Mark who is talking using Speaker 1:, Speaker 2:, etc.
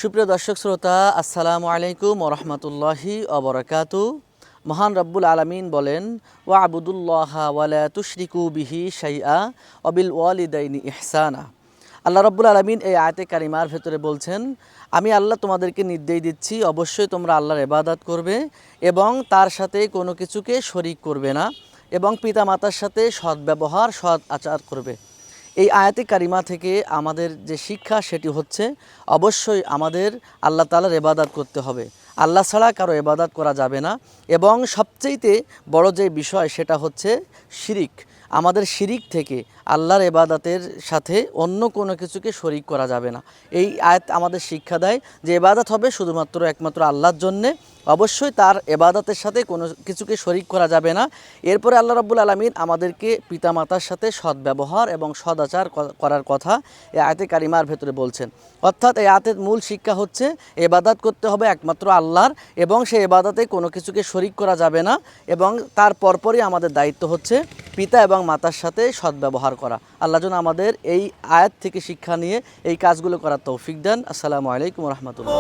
Speaker 1: সুপ্রিয় দর্শক শ্রোতা, আসসালামু আলাইকুম ওরহমতুল্লাহি অবরাকাতু। মহান রব্বুল আলমিন বলেন, ওয়া আবুদুল্লাহা ওয়ালা তুশরিকু বিহি শাইআ অবিল ওয়ালিদাইনি ইহসানা। আল্লাহ রব্বুল আলমিন এই আয়াতে কারিমার ভেতরে বলছেন, আমি আল্লাহ তোমাদেরকে নির্দেশ দিচ্ছি, অবশ্যই তোমরা আল্লাহর ইবাদত করবে এবং তার সাথে কোনো কিছুকে শরিক করবে না এবং পিতামাতার সাথে সদ্ব্যবহার সৎ আচার করবে। এই আয়াতে কারিমা থেকে আমাদের যে শিক্ষা সেটি হচ্ছে, অবশ্যই আমাদের আল্লাহ তাআলার ইবাদত করতে হবে। আল্লাহ ছাড়া কারো ইবাদত করা যাবে না। এবং সবচেয়েতে বড় যে বিষয় সেটা হচ্ছে শিরিক। আমাদের শিরিক থেকে আল্লাহর ইবাদতের সাথে অন্য কোনো কিছুকে শরিক করা যাবে না। এই আয়াত আমাদের শিক্ষা দেয় যে ইবাদত হবে শুধুমাত্র একমাত্র আল্লাহর জন্যে, অবশ্যই তার ইবাদতের সাথে কোনো কিছুকে শরিক করা যাবে না। এরপরে আল্লাহ রাব্বুল আলামিন আমাদেরকে পিতামাতার সাথে সদ্ব্যবহার এবং সদাচার করার কথা এই আয়াতে কারিমার ভেতরে বলছেন। অর্থাৎ এই আয়াতের মূল শিক্ষা হচ্ছে ইবাদত করতে হবে একমাত্র আল্লাহর এবং সেই ইবাদতে কোনো কিছুকে শরিক করা যাবে না। এবং তার পরপরই আমাদের দায়িত্ব হচ্ছে পিতা এবং মাতার সাথে সদ্ব্যবহার করা। আল্লাহ যেন আমাদের এই আয়াত থেকে শিক্ষা নিয়ে এই কাজগুলো করার তৌফিক দেন। আসসালামু আলাইকুম ওয়া রাহমাতুল্লাহ।